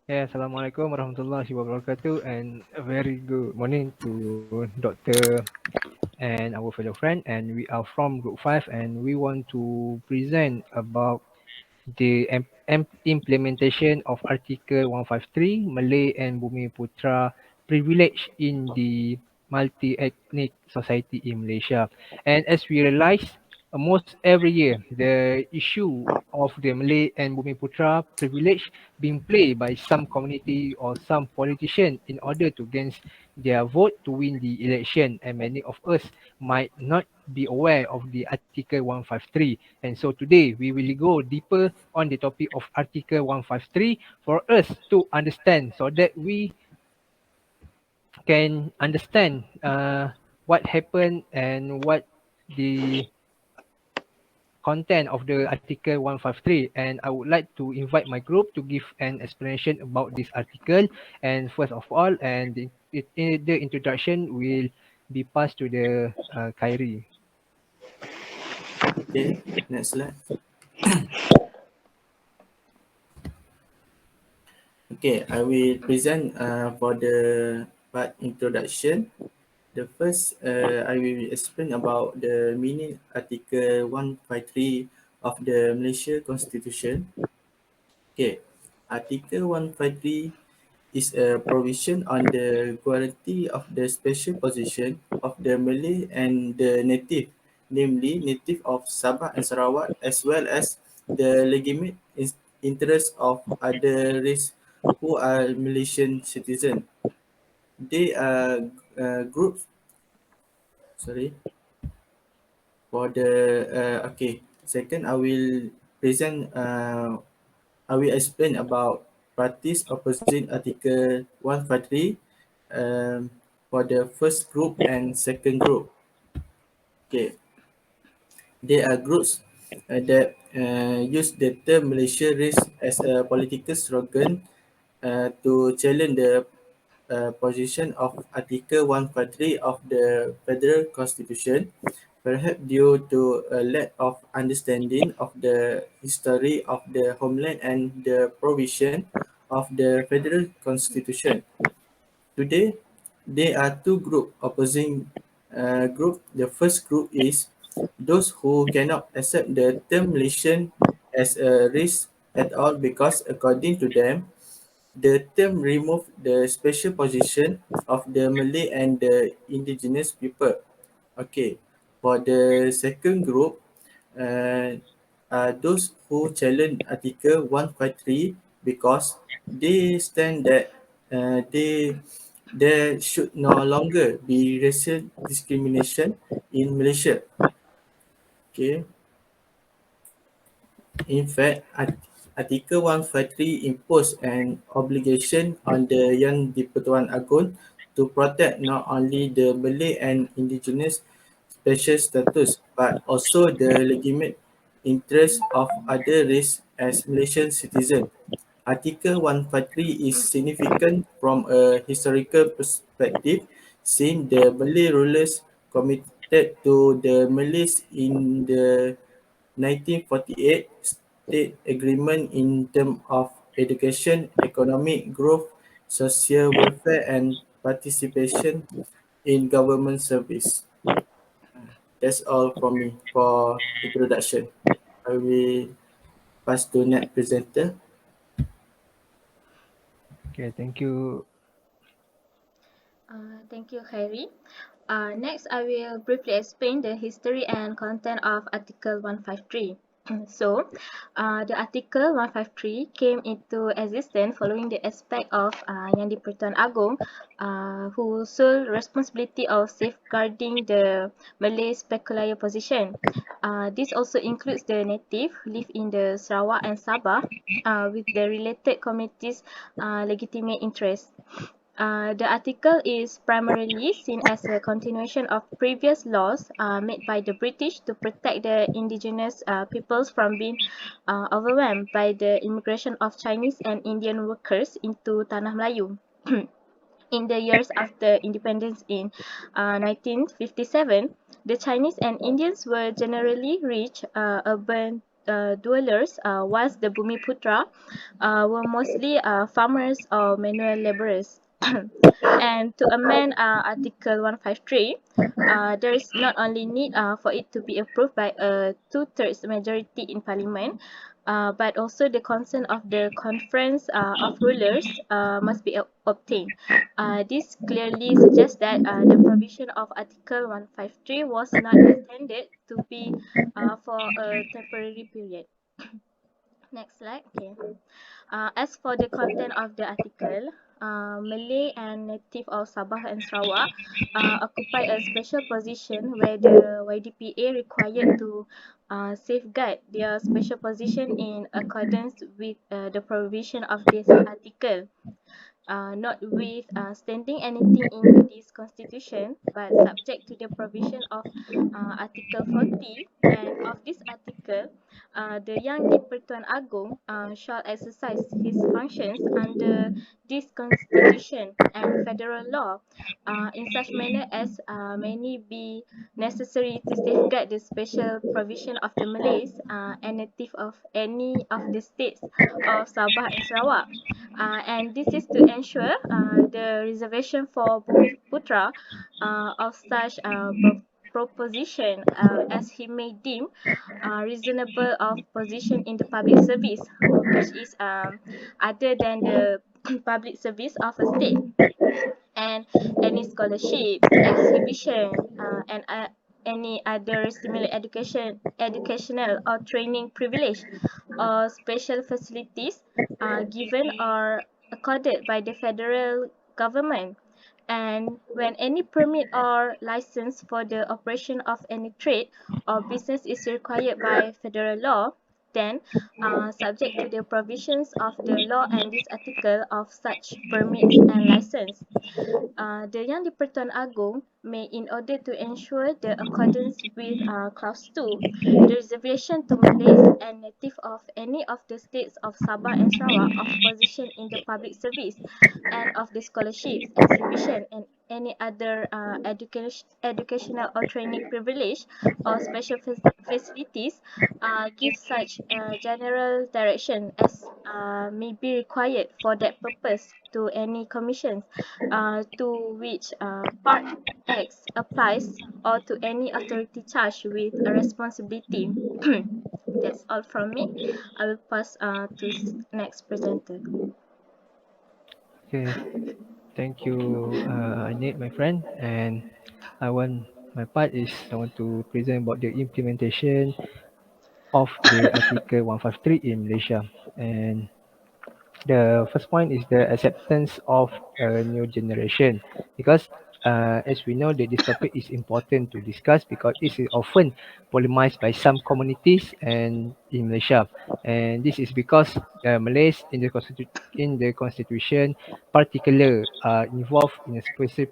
Yeah, Assalamualaikum warahmatullahi wabarakatuh, and a very good morning to Dr. and our fellow friend. And we are from Group 5, and we want to present about the implementation of Article 153 Malay and Bumiputera privilege in the multi-ethnic society in Malaysia. And as we realize, almost every year, the issue of the Malay and Bumiputera privilege being played by some community or some politician in order to gain their vote to win the election. And many of us might not be aware of the Article 153. And so today we will go deeper on the topic of Article 153 for us to understand so that we can understand what happened and what the content of the Article 153. And I would like to invite my group to give an explanation about this article. And first of all, and the introduction will be passed to the Khairi. Okay, next slide. Okay, I will present for the part introduction. The first, I will explain about the meaning Article 153 of the Malaysia Constitution. Okay, Article 153 is a provision on the guarantee of the special position of the Malay and the native, namely native of Sabah and Sarawak, as well as the legitimate interests of other race who are Malaysian citizens. They are groups. Sorry for the okay. Second, I will present. I will explain about parties opposing Article 153 for the first group and second group. Okay, there are groups that use the term Malaysia race as a political slogan to challenge the position of Article 153 of the Federal Constitution, perhaps due to a lack of understanding of the history of the homeland and the provision of the Federal Constitution. Today, there are two groups opposing group. The first group is those who cannot accept the term Malaysian as a race at all because, according to them, the term removed the special position of the Malay and the indigenous people. Okay, for the second group, uh, are those who challenge Article 153 because they stand that there should no longer be racial discrimination in Malaysia. Okay, in fact, Article 153 imposed an obligation on the Yang di-Pertuan Agong to protect not only the Malay and Indigenous special status but also the legitimate interests of other races as Malaysian citizens. Article 153 is significant from a historical perspective since the Malay rulers committed to the Malays in the 1948 State Agreement in terms of education, economic growth, social welfare, and participation in government service. That's all from me for introduction. I will pass to next presenter. Okay, thank you. Thank you, Khairi. Next, I will briefly explain the history and content of Article 153. So, the Article 153 came into existence following the aspect of Yang di-Pertuan Agong, whose sole responsibility of safeguarding the Malay peculiar position. This also includes the native who live in the Sarawak and Sabah with the related communities' legitimate interests. The article is primarily seen as a continuation of previous laws made by the British to protect the indigenous peoples from being overwhelmed by the immigration of Chinese and Indian workers into Tanah Melayu. In the years after independence in 1957, the Chinese and Indians were generally rich, urban dwellers, whilst the Bumiputera were mostly farmers or manual laborers. And to amend Article 153, there is not only need for it to be approved by a two-thirds majority in Parliament, but also the consent of the Conference of Rulers must be obtained. This clearly suggests that the provision of Article 153 was not intended to be for a temporary period. Next slide. Okay. As for the content of the article, Malay and native of Sabah and Sarawak occupy a special position where the YDPA required to safeguard their special position in accordance with the provision of this article. Notwithstanding anything in this constitution, but subject to the provision of Article 40 and of this article, the Yang di-Pertuan Agong shall exercise his functions under this constitution and federal law in such manner as may be necessary to safeguard the special provision of the Malays and native of any of the states of Sabah and Sarawak. And this is to ensure the reservation for Bumiputera of such proposition as he may deem reasonable of position in the public service, which is other than the public service of a state, and any scholarships, exhibition, and any other similar educational or training privilege or special facilities given or accorded by the federal government. And when any permit or license for the operation of any trade or business is required by federal law, then subject to the provisions of the law and this article of such permits and license. The Yang di-Pertuan Agong may, in order to ensure the accordance with Clause 2, the reservation to Malays and native of any of the states of Sabah and Sarawak of position in the public service and of the scholarships, exhibition, and any other educational or training privilege or special facilities, give such general direction as may be required for that purpose to any commissions to which Part X applies, or to any authority charged with a responsibility. That's all from me. I will pass to next presenter. Okay, thank you, Anik, my friend. And my part is I want to present about the implementation of the Article 153 in Malaysia. And the first point is the acceptance of a new generation, because as we know that this topic is important to discuss because it is often polemized by some communities and in Malaysia, and this is because Malays in the constitution particular are involved in a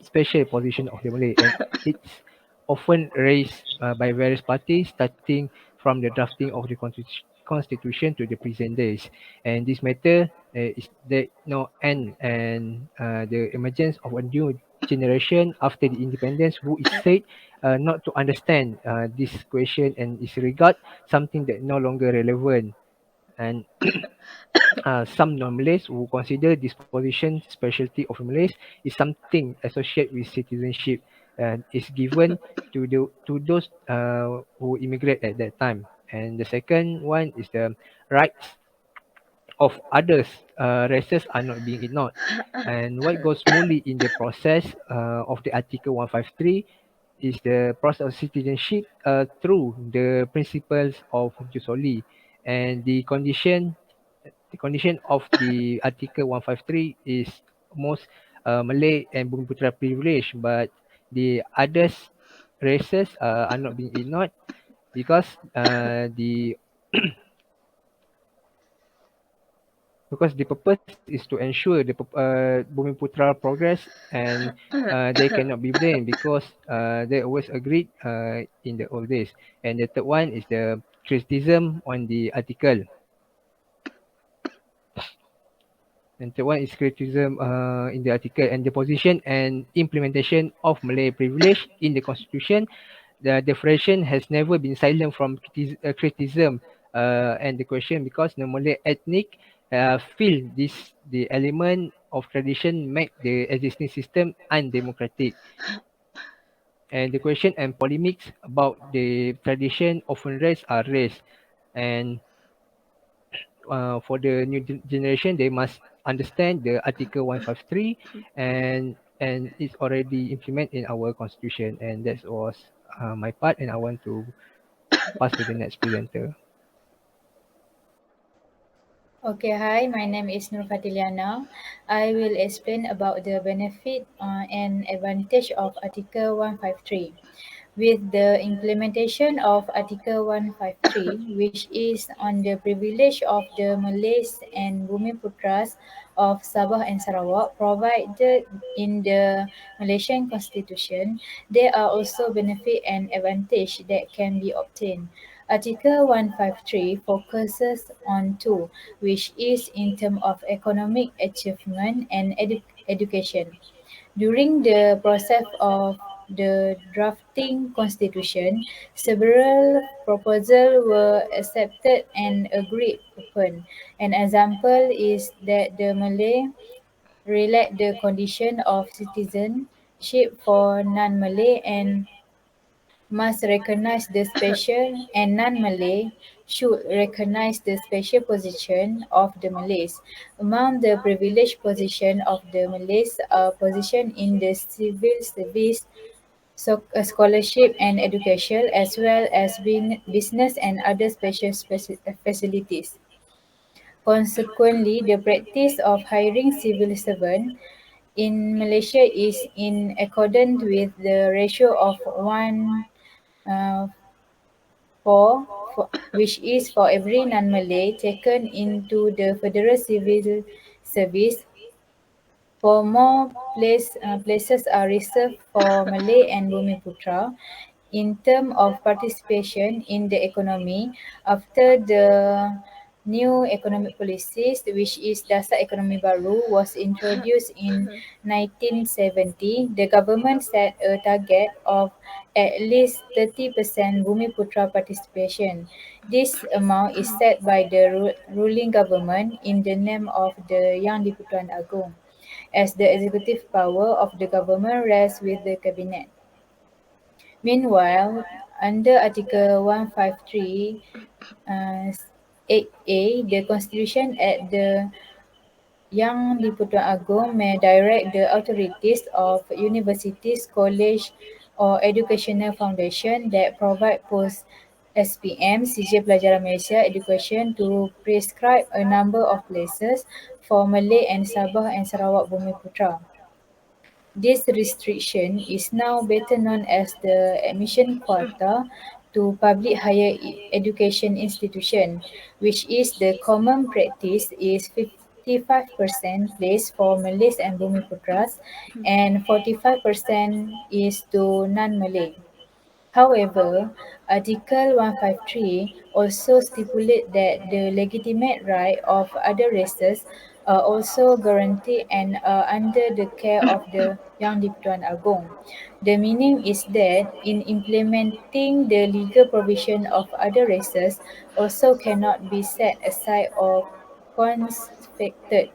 special position of the Malay, and it's often raised by various parties starting from the drafting of the constitution to the present days. And this matter is the no end, and the emergence of a new generation after the independence who is said not to understand this question and is regard something that no longer relevant. And some non-Malays who consider this position specialty of Malays is something associated with citizenship and is given to those who immigrate at that time. And the second one is the rights of others races are not being ignored. And what goes smoothly in the process of the Article 153 is the process of citizenship through the principles of jus soli, and the condition of the Article 153 is most Malay and Bumiputera privilege, but the others races are not being ignored because the purpose is to ensure the Bumiputera progress, and they cannot be blamed because they always agreed in the old days. And the third one is the criticism on the article. And third one is criticism in the article and the position and implementation of Malay privilege in the constitution. The definition has never been silent from criticism And the question, because the Malay ethnic feel this the element of tradition make the existing system undemocratic. And the question and polemics about the tradition often raised, and for the new generation, they must understand the Article 153, and it's already implemented in our constitution. And that was my part, and I want to pass to the next presenter. Okay, hi, my name is Nur Fatiliana. I will explain about the benefit and advantage of Article 153. With the implementation of Article 153, which is on the privilege of the Malays and Bumiputras of Sabah and Sarawak provided in the Malaysian Constitution, there are also benefit and advantage that can be obtained. Article 153 focuses on two, which is in terms of economic achievement and education. During the process of the drafting constitution, several proposals were accepted and agreed upon. An example is that the Malay relate the condition of citizenship for non-Malay and must recognize the special, and non-Malay should recognize the special position of the Malays. Among the privileged position of the Malays are position in the civil service, scholarship and education, as well as being business and other special facilities. Consequently, the practice of hiring civil servants in Malaysia is in accordance with the ratio of 1 uh, which is for every non-Malay taken into the Federal Civil Service. For more places are reserved for Malay and Bumiputera. In terms of participation in the economy, after the new economic policies, which is Dasar Ekonomi Baru, was introduced in 1970, the government set a target of at least 30% Bumiputera participation. This amount is set by the ruling government in the name of the Yang di-Pertuan Agong, as the executive power of the government rests with the cabinet. Meanwhile, under Article 153 uh, 8A, the Constitution at the Yang di-Pertuan Agong may direct the authorities of universities, college or educational foundation that provide post SPM, CJ Pelajaran Malaysia Education to prescribe a number of places for Malay and Sabah and Sarawak Bumiputera. This restriction is now better known as the admission quota to public higher education institution, which is the common practice is 55% place for Malays and Bumiputras and 45% is to non-Malay. However, Article 153 also stipulates that the legitimate rights of other races are also guaranteed and are under the care of the Yang di-Pertuan Agong. The meaning is that in implementing the legal provision of other races also cannot be set aside or confiscated.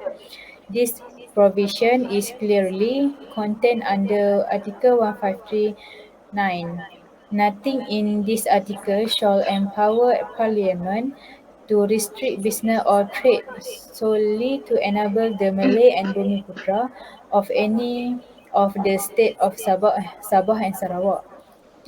This provision is clearly contained under Article 153(9). Nothing in this article shall empower Parliament to restrict business or trade solely to enable the Malay and Bumiputera of any of the state of Sabah and Sarawak.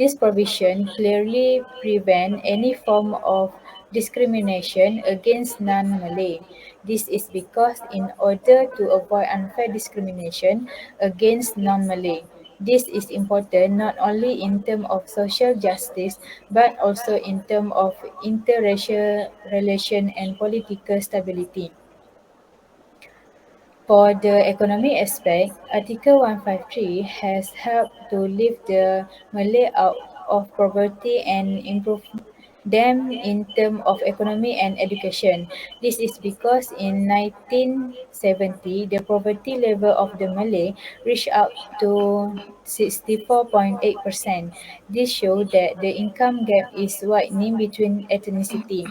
This provision clearly prevents any form of discrimination against non-Malay. This is because in order to avoid unfair discrimination against non-Malay, this is important not only in terms of social justice but also in terms of interracial relation and political stability. For the economic aspect, Article 153 has helped to lift the Malay out of poverty and improve them in terms of economy and education. This is because in 1970, the poverty level of the Malay reached up to 64.8%. This shows that the income gap is widening between ethnicity.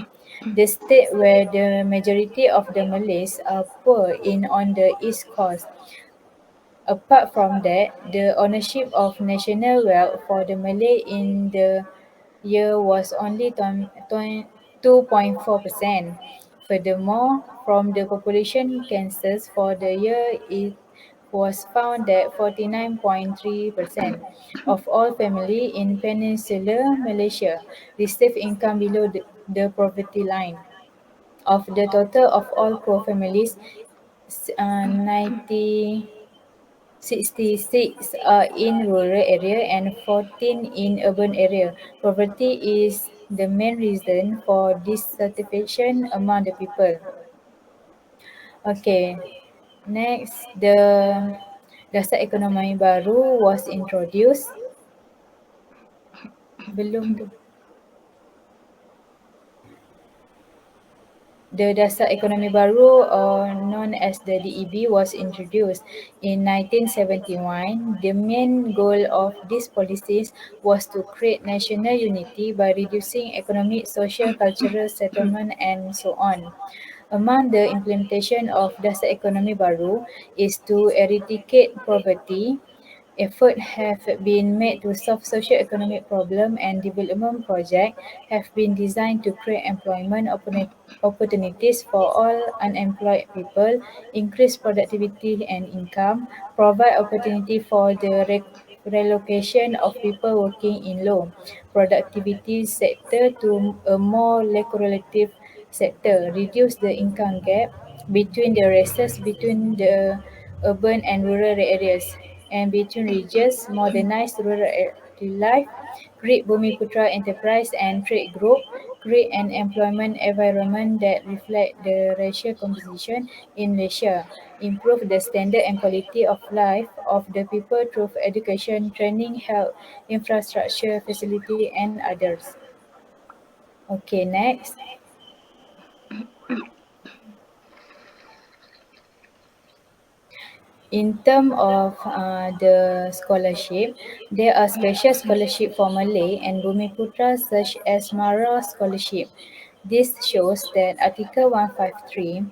The state where the majority of the Malays are poor in on the east coast. Apart from that, the ownership of national wealth for the Malay in the year was only 2.4%. Furthermore, from the population census for the year, it was found that 49.3% of all families in Peninsular Malaysia receive income below the poverty line. Of the total of all poor families, 66 are in rural area and 14 in urban area. Poverty is the main reason for dissatisfaction among the people. Okay, next the dasar ekonomi baru was introduced. Belum tu. The Dasar Ekonomi Baru, or known as the DEB, was introduced in 1971. The main goal of these policies was to create national unity by reducing economic, social, cultural settlement and so on. Among the implementation of Dasar Ekonomi Baru is to eradicate poverty. Efforts have been made to solve socio-economic problems and development projects have been designed to create employment opportunities for all unemployed people, increase productivity and income, provide opportunity for the relocation of people working in low productivity sector to a more lucrative sector, reduce the income gap between the races between the urban and rural areas and between regions, modernize rural life, create Bumiputera enterprise and trade group, create an employment environment that reflect the racial composition in Malaysia, improve the standard and quality of life of the people through education, training, health, infrastructure, facility and others. Okay, next. In terms of the scholarship, there are special scholarship for Malay and Bumiputera such as Mara scholarship. This shows that Article 153,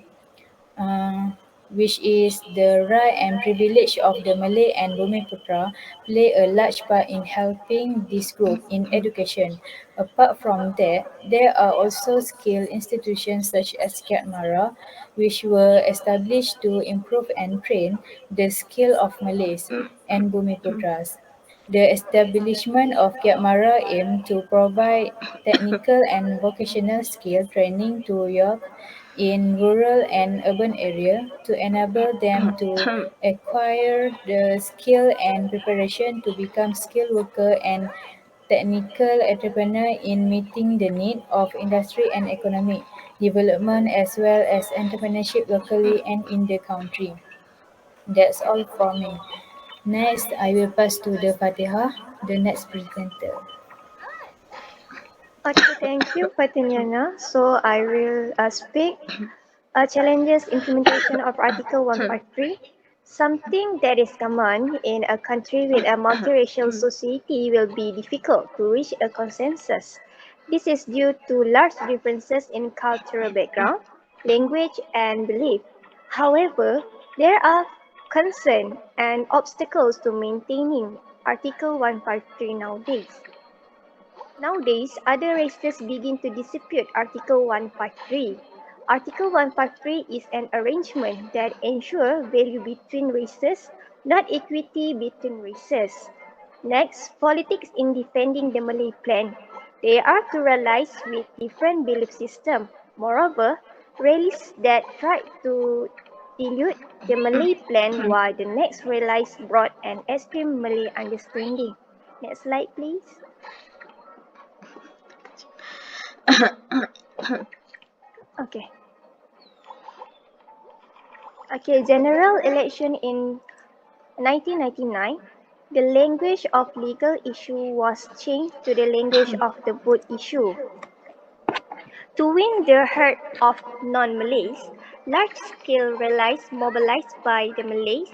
uh, which is the right and privilege of the Malay and Bumiputera, play a large part in helping this group in education. Apart from that, there are also skill institutions such as Kiat Mara, which were established to improve and train the skill of Malays and Bumiputeras. The establishment of Kiat Mara aimed to provide technical and vocational skill training to youth in rural and urban areas to enable them to acquire the skill and preparation to become skilled worker and technical entrepreneur in meeting the need of industry and economic development as well as entrepreneurship locally and in the country. That's all for me. Next, I will pass to the Fatihah, the next presenter. Okay, thank you, Fatiniana. So I will speak challenges implementation of Article 153. Something that is common in a country with a multiracial society will be difficult to reach a consensus. This is due to large differences in cultural background, language, and belief. However, there are concerns and obstacles to maintaining Article 153 nowadays. Nowadays, other races begin to dispute Article 153. Article 153 is an arrangement that ensures value between races, not equity between races. Next, politics in defending the Malay plan. They are pluralized with different belief systems. Moreover, rallies that tried to dilute the Malay plan while the next rallies brought an extreme Malay understanding. Next slide, please. Okay. Okay, general election in 1999, the language of legal issue was changed to the language of the vote issue. To win the heart of non-Malays, large-scale rallies mobilized by the Malays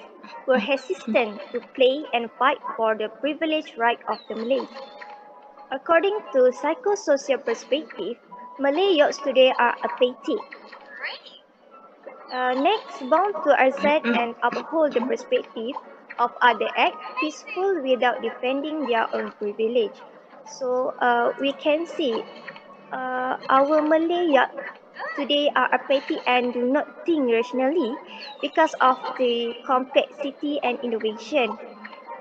were hesitant to play and fight for the privileged right of the Malays. According to psychosocial perspective, Malay yachts today are apathetic. Next, bound to accept and uphold the perspective of other act peaceful without defending their own privilege. So we can see our Malay yacht today are apathetic and do not think rationally because of the complexity and innovation.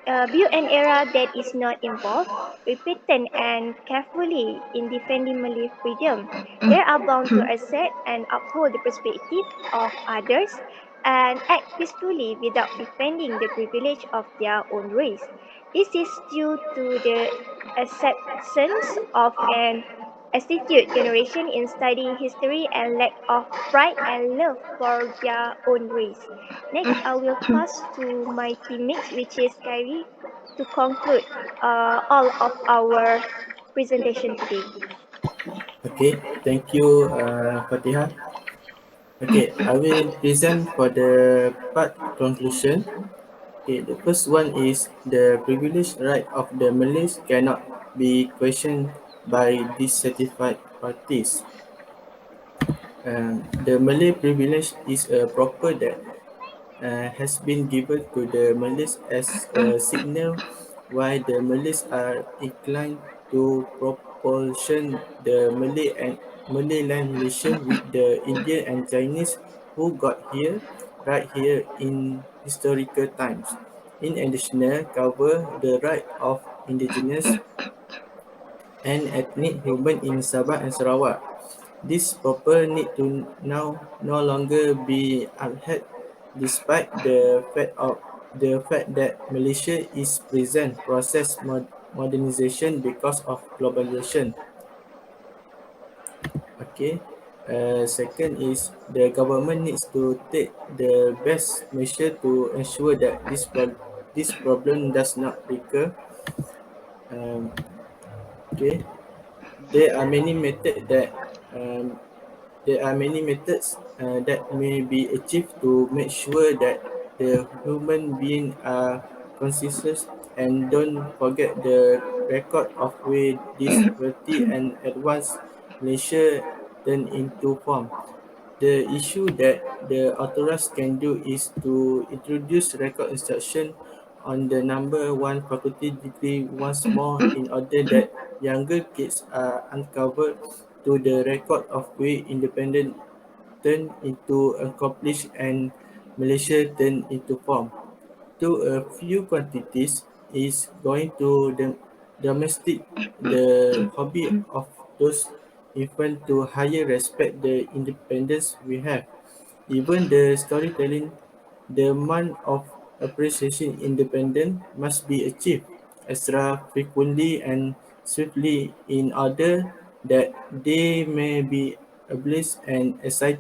Build an era that is not involved, repentant and carefully in defending Malay freedom. They are bound to accept and uphold the perspective of others and act peacefully without defending the privilege of their own race. This is due to the acceptance of an astute generation in studying history and lack of pride and love for their own race. Next, I will pass to my teammates, which is Kyrie, to conclude all of our presentation today. Okay, thank you, Fatihah. Okay, I will present for the part conclusion. Okay, the first one is the privileged right of the Malays cannot be questioned by dissatisfied parties. The Malay privilege is a proper that has been given to the Malays as a signal why the Malays are inclined to propulsion the Malay land relation with the Indian and Chinese who got here right here in historical times. In addition, cover the right of indigenous and ethnic human in Sabah and Sarawak. This proper need to now no longer be upheld despite the fact that Malaysia is present process modernization because of globalization. Okay. Second is the government needs to take the best measure to ensure that this problem does not recur. Um, okay. There are many methods that um, there are many methods that may be achieved to make sure that the human being are conscious and don't forget the record of way this wealthy and advanced Malaysia turn into form. The issue that the authorities can do is to introduce record instruction on the number one faculty degree once more in order that younger kids are uncovered to the record of way independent turn into accomplished and Malaysia turn into form. To a few quantities is going to domestic the hobby of those infant to higher respect the independence we have. Even the storytelling, the amount of appreciation independent must be achieved extra frequently and swiftly in order that they may be ablaze and excite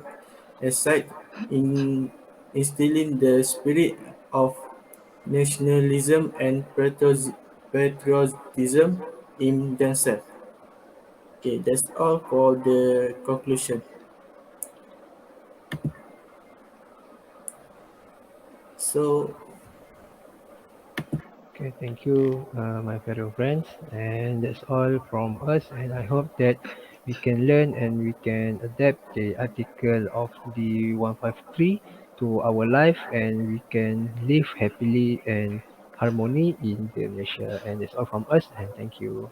in instilling the spirit of nationalism and patriotism in themselves. Okay, that's all for the conclusion. So, Okay, thank you, my fellow friends, and that's all from us. And I hope that we can learn and we can adapt the article of the 153 to our life, and we can live happily and harmony in the Malaysia. And that's all from us. And thank you.